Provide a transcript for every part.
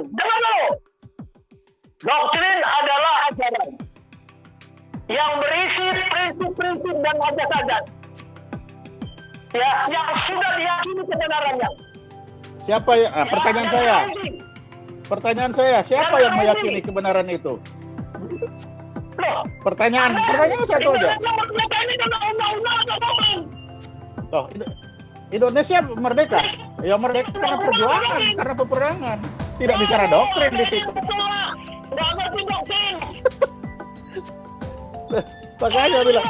Dengar dulu. Doktrin adalah ajaran yang berisi prinsip-prinsip dan adat-adat ya, yang sudah diyakini kebenarannya. Siapa ya? Pertanyaan saya, siapa yang meyakini kebenaran itu? Loh, Pertanyaan satu aja. Loh, Indonesia merdeka. Ya merdeka karena perjuangan, karena peperangan. Tidak bicara doktrin di situ. Nggak ngerti doktrin. Makanya saya bilang.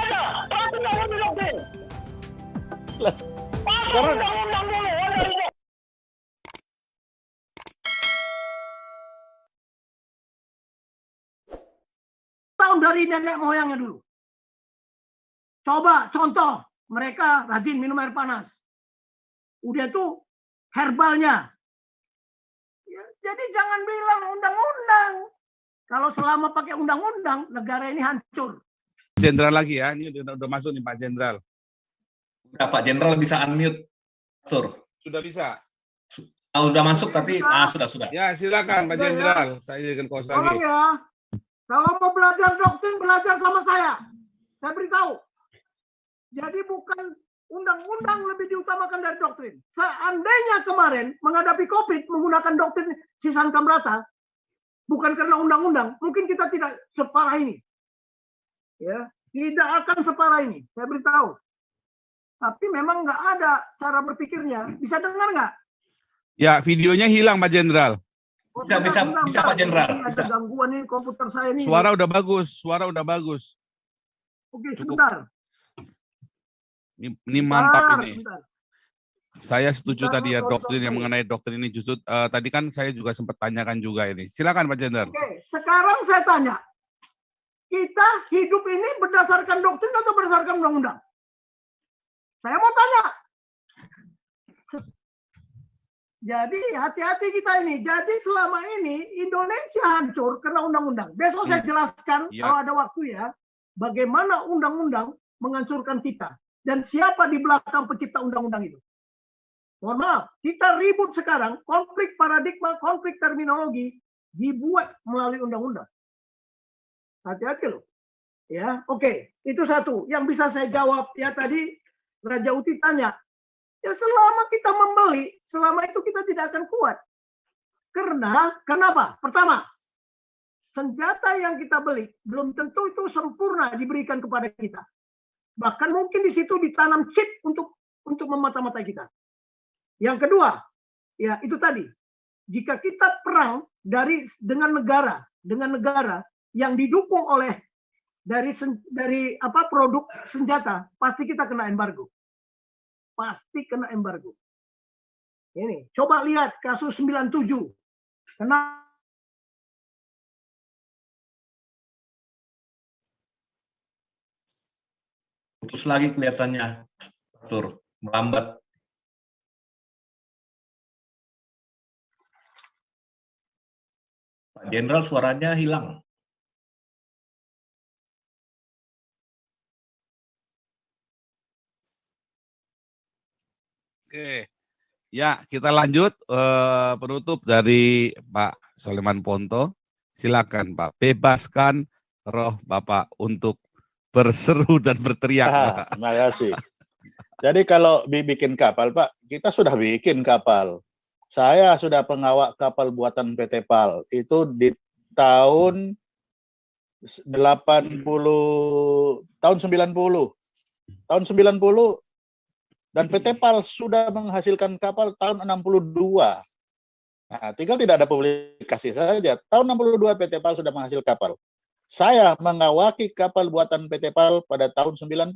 Sekarang tahun dari nenek moyangnya dulu. Coba contoh, mereka rajin minum air panas. Udah tuh herbalnya. Ya, jadi jangan bilang undang-undang. Kalau selama pakai undang-undang, negara ini hancur. Jenderal lagi ya, ini udah masuk nih Pak Jenderal. Udah Pak Jenderal bisa unmute, Sur. Sudah bisa? Sudah masuk tapi sudah. Ya silakan Pak Jenderal, saya akan kos lagi. Tolong ya, kalau mau belajar doktrin, belajar sama saya. Saya beritahu. Jadi bukan undang-undang lebih diutamakan dari doktrin. Seandainya kemarin menghadapi COVID menggunakan doktrin Sisan Kamrata, bukan karena undang-undang, mungkin kita tidak separah ini. Ya, tidak akan separah ini. Saya beritahu. Tapi memang nggak ada cara berpikirnya. Bisa dengar nggak? Ya, videonya hilang Pak Jenderal. Bisa Pak Jenderal. Ada gangguan ini komputer saya ini. Suara udah bagus. Oke, sebentar. Ini mantap ini. Bentar. Saya setuju Bentar, tadi ya doktrin yang sorry. mengenai doktrin ini justru tadi kan saya juga sempat tanyakan juga ini. Silakan Pak Jenderal. Oke, sekarang saya tanya. Kita hidup ini berdasarkan doktrin atau berdasarkan undang-undang? Saya mau tanya. Jadi hati-hati kita ini. Jadi selama ini Indonesia hancur karena undang-undang. Besok saya jelaskan kalau ada waktu ya. Bagaimana undang-undang menghancurkan kita. Dan siapa di belakang pencipta undang-undang itu. Mohon maaf, kita ribut sekarang. Konflik paradigma, konflik terminologi dibuat melalui undang-undang. Hati-hati loh. Ya, oke. Itu satu. Yang bisa saya jawab ya tadi Raja Uti tanya. Ya selama kita membeli, selama itu kita tidak akan kuat. Kenapa? Pertama, senjata yang kita beli belum tentu itu sempurna diberikan kepada kita. Bahkan mungkin di situ ditanam chip untuk memata-matai kita. Yang kedua, ya itu tadi. Jika kita perang dengan negara yang didukung oleh dari produk senjata, pasti kita kena embargo. Pasti kena embargo. Ini, coba lihat kasus 97. Kena Putus lagi kelihatannya, Tur, melambat. Pak Jenderal suaranya hilang. Oke. Ya, kita lanjut penutup dari Pak Soleman Ponto. Silakan Pak, bebaskan roh Bapak untuk berseru dan berteriak. Pak. Terima kasih. Jadi kalau bikin kapal, Pak, kita sudah bikin kapal. Saya sudah pengawal kapal buatan PT PAL. Itu di tahun 90, tahun 90. Tahun 90 dan PT PAL sudah menghasilkan kapal tahun 62. Nah, tinggal tidak ada publikasi saja. Tahun 62 PT PAL sudah menghasilkan kapal. Saya mengawaki kapal buatan PT PAL pada tahun 90.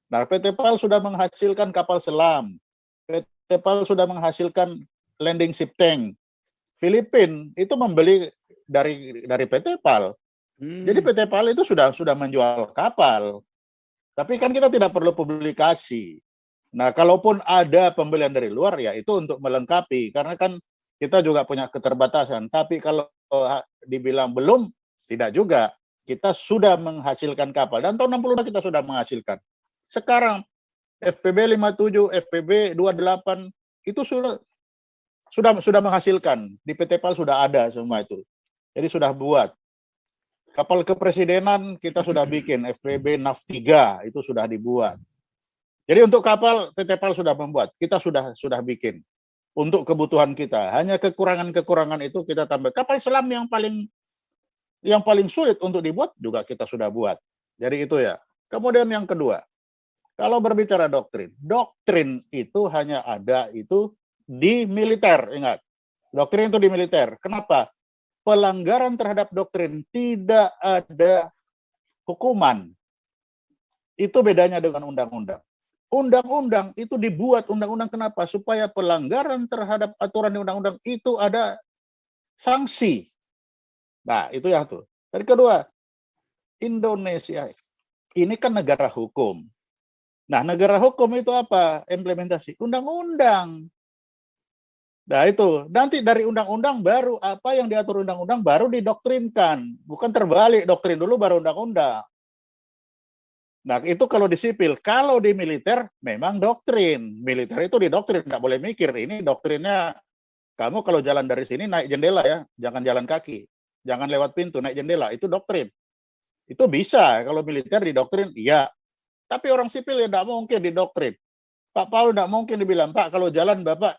Nah, PT PAL sudah menghasilkan kapal selam. PT PAL sudah menghasilkan landing ship tank. Filipina itu membeli dari PT PAL. Jadi PT PAL itu sudah menjual kapal. Tapi kan kita tidak perlu publikasi. Nah, kalaupun ada pembelian dari luar, ya itu untuk melengkapi. Karena kan kita juga punya keterbatasan. Tapi kalau dibilang belum, tidak juga. Kita sudah menghasilkan kapal. Dan tahun 62 kita sudah menghasilkan. Sekarang, FPB 57, FPB 28, itu sudah sudah menghasilkan. Di PT PAL sudah ada semua itu. Jadi sudah buat. Kapal kepresidenan kita sudah bikin, FWB NAV 3 itu sudah dibuat. Jadi untuk kapal PT PAL sudah membuat, kita sudah bikin untuk kebutuhan kita. Hanya kekurangan-kekurangan itu kita tambah. Kapal selam yang paling sulit untuk dibuat juga kita sudah buat. Jadi itu ya. Kemudian yang kedua, kalau berbicara doktrin itu hanya ada itu di militer, ingat. Doktrin itu di militer. Kenapa? Pelanggaran terhadap doktrin tidak ada hukuman. Itu bedanya dengan undang-undang. Undang-undang itu dibuat undang-undang kenapa? Supaya pelanggaran terhadap aturan di undang-undang itu ada sanksi. Nah, itu ya tuh. Dan kedua, Indonesia ini kan negara hukum. Nah, negara hukum itu apa? Implementasi undang-undang. Nah, itu. Nanti dari undang-undang baru apa yang diatur undang-undang baru didoktrinkan. Bukan terbalik, doktrin dulu baru undang-undang. Nah, itu kalau di sipil. Kalau di militer, memang doktrin. Militer itu didoktrin, nggak boleh mikir. Ini doktrinnya, kamu kalau jalan dari sini naik jendela ya, jangan jalan kaki. Jangan lewat pintu, naik jendela. Itu doktrin. Itu bisa. Kalau militer didoktrin, iya. Tapi orang sipil ya nggak mungkin didoktrin. Pak Paul nggak mungkin dibilang, Pak kalau jalan Bapak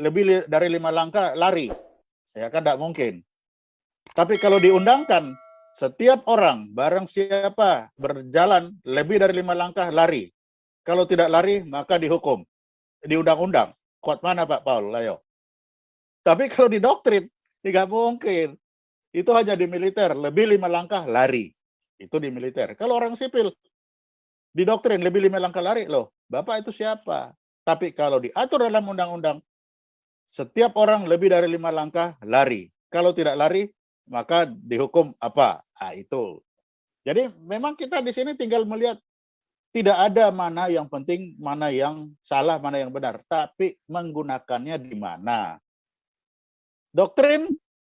lebih dari 5 langkah lari. Ya kan tidak mungkin. Tapi kalau diundangkan, setiap orang, barang siapa berjalan lebih dari 5 langkah lari. Kalau tidak lari, maka dihukum. Di undang-undang. Kuat mana Pak Paul? Ayo. Tapi kalau didoktrin, tidak mungkin. Itu hanya di militer. Lebih 5 langkah lari. Itu di militer. Kalau orang sipil, didoktrin lebih 5 langkah lari. Loh, Bapak itu siapa? Tapi kalau diatur dalam undang-undang, setiap orang lebih dari 5 langkah lari. Kalau tidak lari, maka dihukum apa? Nah, itu. Jadi memang kita di sini tinggal melihat tidak ada mana yang penting, mana yang salah, mana yang benar. Tapi menggunakannya di mana. Doktrin,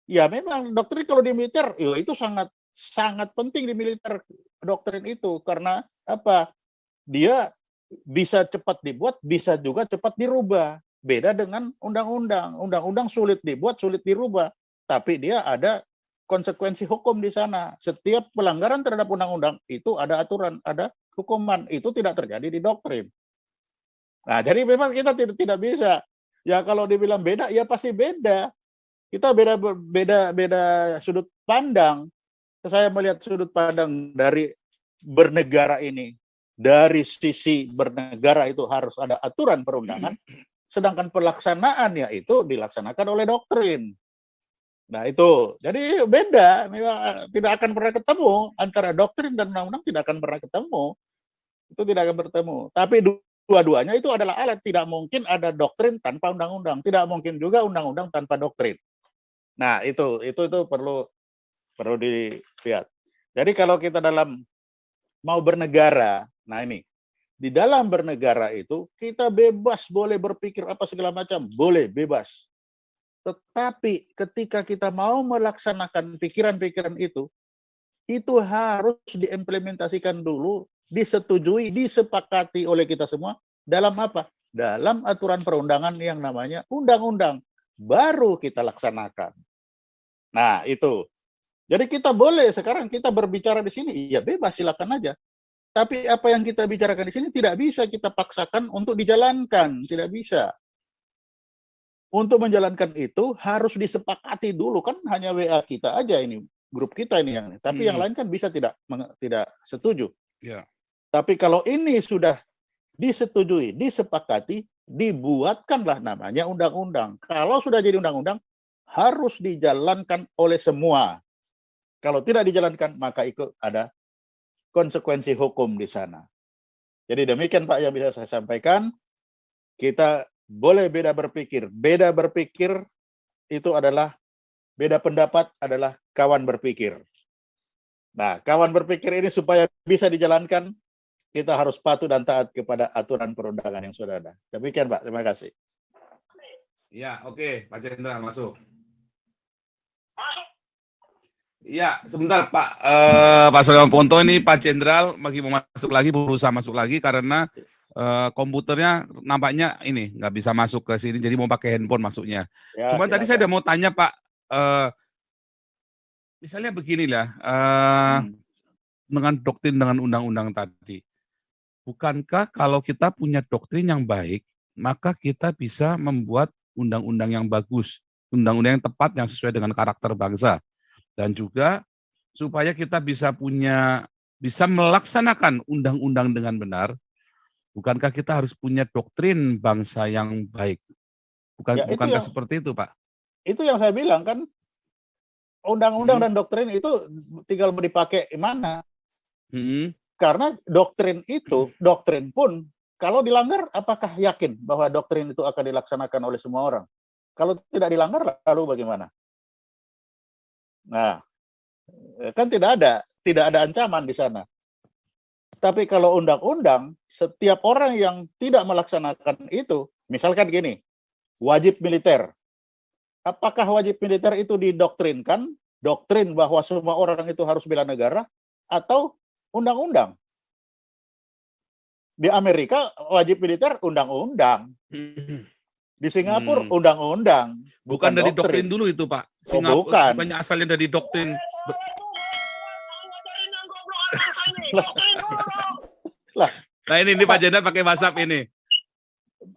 ya memang doktrin kalau di militer, itu sangat penting di militer doktrin itu. Karena apa? Dia bisa cepat dibuat, bisa juga cepat dirubah. Beda dengan undang-undang. Undang-undang sulit dibuat, sulit dirubah. Tapi dia ada konsekuensi hukum di sana. Setiap pelanggaran terhadap undang-undang itu ada aturan, ada hukuman. Itu tidak terjadi di doktrin. Nah, jadi memang kita tidak bisa. Ya kalau dibilang beda, ya pasti beda. Kita beda sudut pandang. Saya melihat sudut pandang dari bernegara ini. Dari sisi bernegara itu harus ada aturan perundangan. Sedangkan pelaksanaannya itu dilaksanakan oleh doktrin. Nah itu, jadi beda, memang tidak akan pernah ketemu antara doktrin dan undang-undang, tidak akan pernah ketemu. Itu tidak akan bertemu. Tapi dua-duanya itu adalah alat. Tidak mungkin ada doktrin tanpa undang-undang, tidak mungkin juga undang-undang tanpa doktrin. Nah itu perlu dilihat. Jadi kalau kita dalam mau bernegara, nah ini. Di dalam bernegara itu, kita bebas boleh berpikir apa segala macam. Boleh, bebas. Tetapi ketika kita mau melaksanakan pikiran-pikiran itu harus diimplementasikan dulu, disetujui, disepakati oleh kita semua. Dalam apa? Dalam aturan perundangan yang namanya undang-undang. Baru kita laksanakan. Nah, itu. Jadi kita boleh sekarang kita berbicara di sini, ya bebas, silakan aja. Tapi apa yang kita bicarakan di sini tidak bisa kita paksakan untuk dijalankan, tidak bisa. Untuk menjalankan itu harus disepakati dulu, kan hanya WA kita aja ini, grup kita ini yang. Tapi yang lain kan bisa tidak setuju. Ya. Tapi kalau ini sudah disetujui, disepakati, dibuatkanlah namanya undang-undang. Kalau sudah jadi undang-undang harus dijalankan oleh semua. Kalau tidak dijalankan maka ikut ada konsekuensi hukum di sana. Jadi demikian Pak yang bisa saya sampaikan. Kita boleh beda berpikir. Beda berpikir itu adalah, beda pendapat adalah kawan berpikir. Nah, kawan berpikir ini supaya bisa dijalankan, kita harus patuh dan taat kepada aturan perundangan yang sudah ada. Demikian Pak, terima kasih. Ya, oke, Pak Jenderal masuk. Iya, sebentar Pak Soleman Ponto ini Pak Jenderal lagi mau masuk lagi, berusaha masuk lagi karena komputernya nampaknya ini nggak bisa masuk ke sini, jadi mau pakai handphone masuknya. Ya, Cuman tadi saya silakan. udah mau tanya Pak, misalnya beginilah, dengan doktrin dengan undang-undang tadi, bukankah kalau kita punya doktrin yang baik, maka kita bisa membuat undang-undang yang bagus, undang-undang yang tepat yang sesuai dengan karakter bangsa, dan juga supaya kita bisa melaksanakan undang-undang dengan benar. Bukankah kita harus punya doktrin bangsa yang baik? Ya, Bukankah seperti itu, Pak? itu yang saya bilang kan, undang-undang dan doktrin itu tinggal mau dipakai mana. Karena doktrin pun kalau dilanggar, apakah yakin bahwa doktrin itu akan dilaksanakan oleh semua orang? Kalau tidak dilanggar, lalu bagaimana? Nah, kan tidak ada ancaman di sana. Tapi kalau undang-undang, setiap orang yang tidak melaksanakan itu, misalkan gini, wajib militer. Apakah wajib militer itu didoktrinkan, doktrin bahwa semua orang itu harus bela negara, atau undang-undang? Di Amerika wajib militer undang-undang. Di Singapura undang-undang. Bukan dari doktrin dulu itu, Pak. Oh, bukan. Bukannya asalnya dari doktrin. Nah ini Pak Jenderal pakai WhatsApp ini.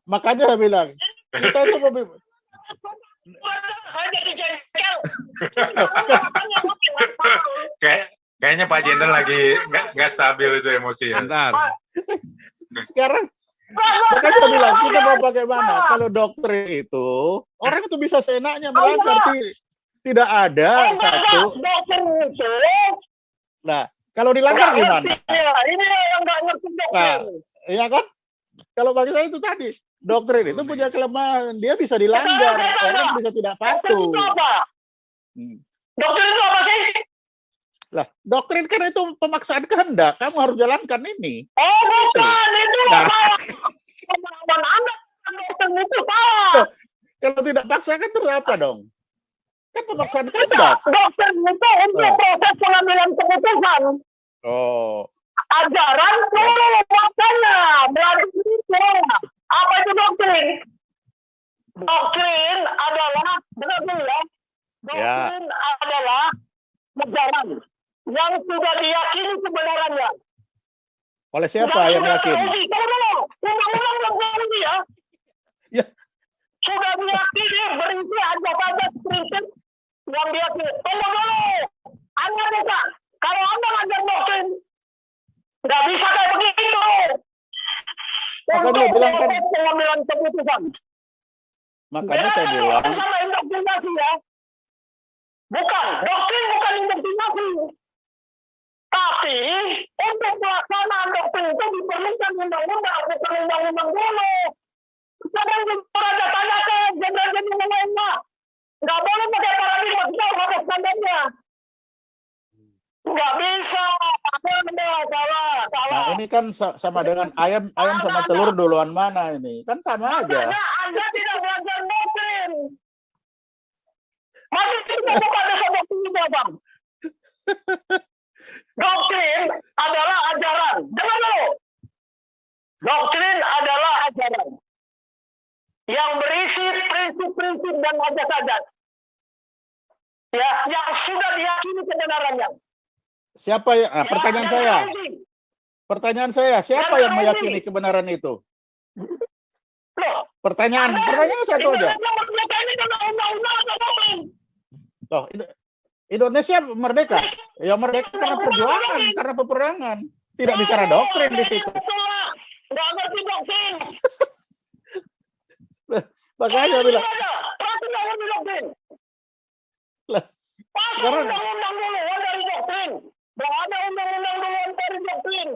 Makanya saya bilang, kita itu Kayaknya Pak Jenderal lagi nggak stabil itu emosi ya. Bentar. Sekarang makanya saya bilang, kita mau bagaimana? Kalau doktrin itu, orang itu bisa seenaknya melanggar. Tidak ada satu. Nah, kalau dilanggar gimana? Ini yang nggak ngerti doktrin. Nah, iya kan? Kalau bagi saya itu tadi, doktrin itu punya kelemahan. Dia bisa dilanggar, orang bisa tidak patuh. Doktrin itu apa sih? Lah, doktrin kan itu pemaksaan kehendak. Kamu harus jalankan ini. Oh, bukan. Itu pemahaman Anda. Doktrin itu salah. Kalau tidak paksakan terus apa dong? Kan pemaksaan kehendak. Doktrin itu untuk proses pengambilan keputusan. Oh. Ajaran dulu makanya melalui itu. Apa itu doktrin? Doktrin adalah benar ya. Doktrin adalah ajaran yang sudah diyakini kebenarannya. Oleh siapa yang yakini? Undang-undang yang teruji ya. Ya. Sudah diyakini berisi ajas-ajas prinsip yang diyakini. Tunggu dulu. Anda buka. Kalau Anda ngajar doktrin, nggak bisa kayak begitu. Makanya bilang kan. Pengambilan keputusan. Makanya saya bilang. Sama indoktrinasi ya. Bukan, doktrin bukan indoktrinasi. Tapi untuk pelaksanaan doktrin itu diperlukan undang-undang, bukan undang-undang dulu. Sekarang Raja tanya ke jenderal-jenderal lainnya. Nggak boleh pakai paradigma, kita harus ada standarnya. Nggak bisa. Salah. Nah ini kan sama dengan ayam sama telur duluan mana ini? Kan sama aja. Makanya Anda tidak belajar doktrin. Mari kita buka dasar doktrin itu, Bang. Doktrin adalah ajaran. Dengar dulu. Doktrin adalah ajaran yang berisi prinsip-prinsip dan ajas-ajas. Ya, yang sudah diyakini kebenarannya. Siapa ya? Pertanyaan saya, siapa yang meyakini kebenaran itu? Loh, Pertanyaan satu aja. Loh, Indonesia merdeka. Ya merdeka karena perjuangan, karena peperangan. Tidak bicara doktrin di situ. Nggak ngerti doktrin. Makanya bilang. Nggak ngerti doktrin. Lah, sekarang undang-undang duluan dari doktrin. Nggak ada undang-undang duluan dari doktrin.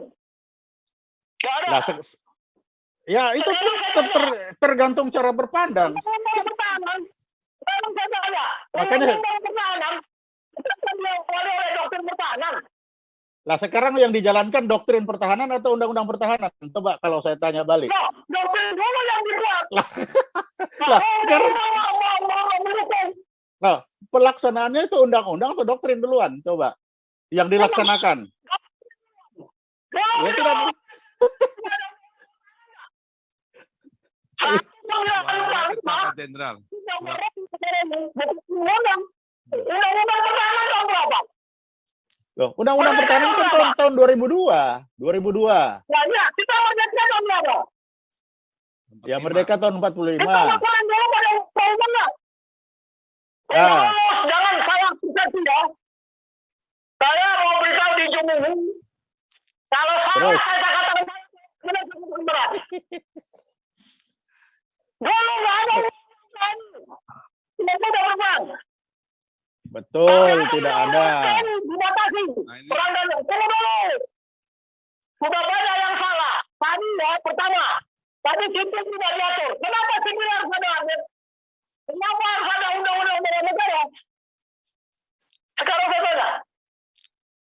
Nggak ada. Nah, ya itu kan tergantung cara berpandang. Makanya lah sekarang yang dijalankan doktrin pertahanan atau undang-undang pertahanan? Coba kalau saya tanya balik. Doktrin dulu yang dibuat. Lah sekarang pelaksanaannya itu undang-undang atau doktrin duluan? Coba yang dilaksanakan. Ya tidak. Suaranya pecah, Pak Jenderal. Undang-undang pertahanan tahun berapa? Loh, undang-undang pertahanan kan tahun 2002. 2002. Nah, iya, kita merdeka tahun berapa? Ya merdeka tahun 45. Kita laporan dulu pada undang-undang. Ah. Jangan salah persepsi ya. Saya mau beritahu di Jum'at. Kalau salah Terus. saya katakan berat. Dulu nggak ada undang-undang. Tidak ada perang. Betul, tidak ada. Dibatasi. Nah, ini- Perang dan tunggu dulu. Sudah banyak yang salah. Tadi ya, pertama. Tadi sipil tidak diatur. Kenapa sipil harus ada? Kenapa harus ada undang-undang negara? Sekarang saya tanya.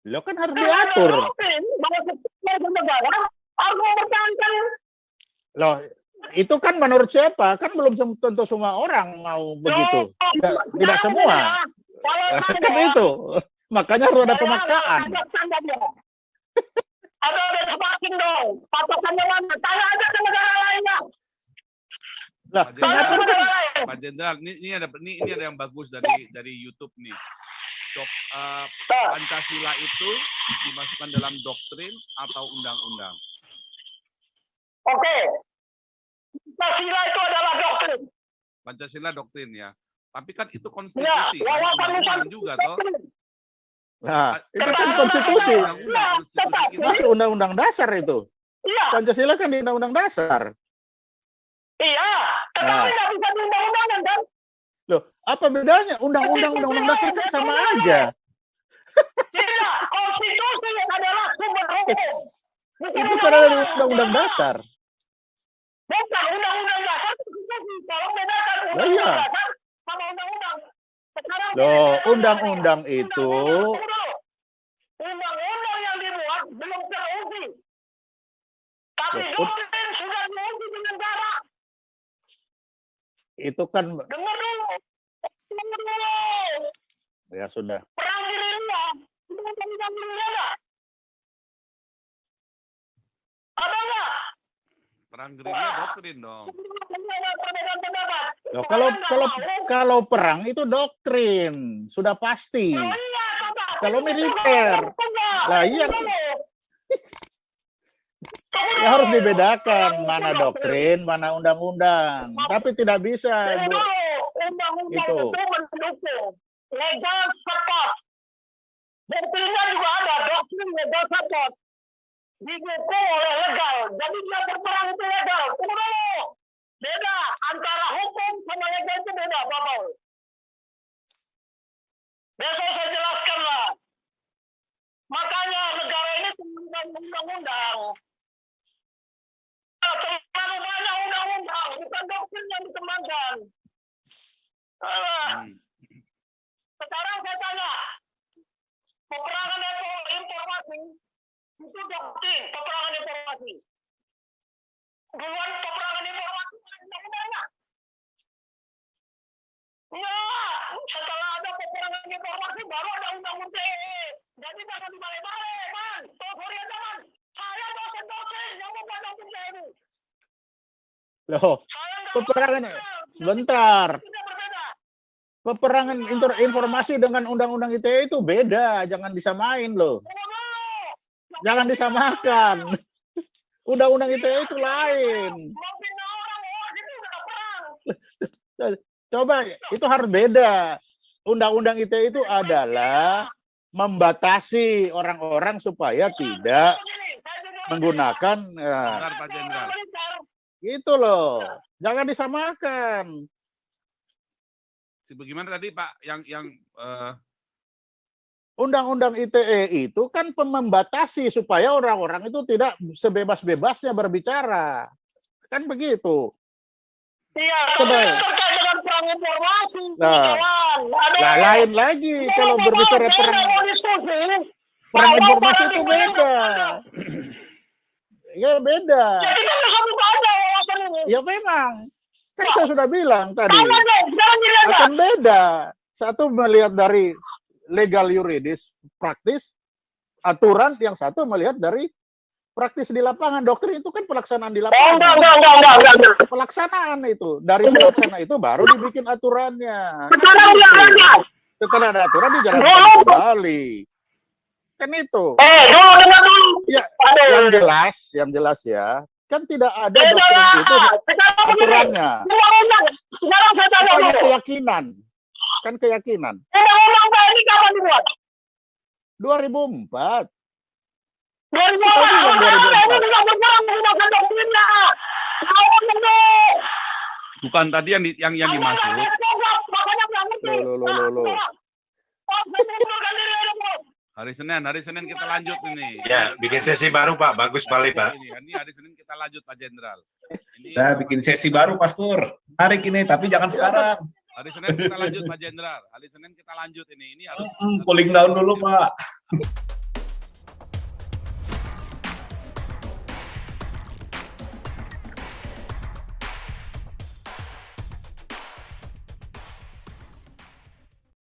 Lo kan harus diatur. Bahwa sipil negara harus mempertahankan. Loh, itu kan menurut siapa? Kan belum tentu semua orang mau begitu. Tidak semua. Kan itu. Makanya harus ada pemaksaan. Ada standarnya. Ada benchmarking dong. Patokannya mana? Tanya aja ke negara lainnya. Lah, Pak Tanya ke Singapura kan negara lain. Pak Jenderal, ini ada yang bagus dari YouTube nih. Nah, Pancasila itu dimasukkan dalam doktrin atau undang-undang. Oke. Pancasila itu adalah doktrin. Pancasila doktrin ya. Tapi kan itu Ya, konstitusi, kan? wawasan Undang-undang Nusantara juga toh. doktrin. Nah, itu kan konstitusi. Undang-undang konstitusi kita. Masuk undang-undang dasar itu. Iya, Pancasila kan di undang-undang dasar. iya. Tetapi Nah. nggak bisa diundang-undangkan kan? Loh, apa bedanya? Undang-undang dasar kan sama aja. Tidak. Konstitusi adalah sumber hukum. Bukan Itu kan ada di undang-undang dasar. Bukan undang-undang dasar itu konstitusi. Kalau bedakan Lah undang-undang iya. dasar sama undang-undang. Sekarang Loh, bedakan undang-undang itu undang-undang yang dibuat belum teruji. Tapi Loh, doktrin sudah diuji dengan cara. itu kan Dengar dulu. Dengar dulu. ya sudah. Perang gerilya. Undang-undang gerilya nggak? Ada nggak? Perang gerilya doktrin dong. Perbedaan pendapat. Loh, kalau perang itu doktrin, sudah pasti. Oh iya, Bapak. Kalau militer. Lah iya. Ya harus dibedakan mana doktrin, mana undang-undang. Tapi tidak bisa. Jadi dulu, undang-undang Itu. itu mendukung legal support. Doktrinnya juga ada, doktrin legal support. Didukung oleh legal. Jadi dia berperang itu legal. Tunggu dulu. Beda. Antara hukum sama legal itu beda, Bapak. Besok saya jelaskan lah. Makanya negara ini dengan undang-undang. Terlalu banyak undang-undang, bukan doktrin yang dikembangkan. Sekarang saya tanya, peperangan informasi itu doktrin, peperangan informasi. Duluan peperangan informasi undang-undangnya. Ya, setelah ada peperangan informasi baru ada undang-undang ITE. Jadi jangan dibalik-balik, man. Sorry aja, man. Saya dosen-dosen yang membuat undang-undang ini. Loh, Saya nggak peperangan mau. sebentar. Tidak berbeda. Peperangan informasi dengan undang-undang ITE itu beda, jangan disamain loh. Tunggu dulu. Jangan disamakan. Undang-undang ITE itu lain. Mau pindah orang, oh itu udah perang. Coba itu harus beda. Undang-undang ITE itu adalah membatasi orang-orang supaya tidak menggunakan Bentar, Pak Jenderal. itu loh. Jangan disamakan. Bagaimana tadi Pak yang Undang-undang ITE itu kan membatasi supaya orang-orang itu tidak sebebas-bebasnya berbicara. Kan begitu. Iya, Coba. tapi terkait dengan perang informasi. Nah. Jalan. Ada Nah, lain lagi kalau berbicara perang informasi itu beda. Ya beda. Jadi kan bisa buka aja wawasan ini. Ya memang. Kan saya sudah bilang tadi. Tanya deh, jangan dilihat. Akan beda. Satu melihat dari legal yuridis praktis aturan, yang satu melihat dari praktis di lapangan. Doktrin itu kan pelaksanaan di Oh, lapangan. enggak. Pelaksanaan itu. Dari pelaksana itu baru dibikin aturannya. Sekarang enggak ada. Setelah ada aturan dijalankan Dulu. kembali. Kan itu. Dulu dengar dulu. Ya, Aduh. yang jelas ya. Kan tidak ada Beda doktrin lah. itu Sekarang begini. aturannya. Undang-undang. Sekarang saya tanya Bukannya dulu. keyakinan. Kan keyakinan. Undang-undang ini kapan dibuat? 2004. 2004. Kita bilang 2004. Ini juga berperang menggunakan doktrinnya. Lawan dulu. Bukan tadi yang dimaksud. Makanya nggak ngerti. Loh. Hari Senin kita lanjut ini. Ya, bikin sesi baru Pak, bagus sekali Pak. Ini hari Senin kita lanjut Pak Jenderal. Ini Kita bikin sesi baru, Pastor. Tarik ini, tapi jangan sekarang. hari Senin kita lanjut Pak Jenderal. Hari Senin kita lanjut ini. Ini harus Cooling down dulu, Pak.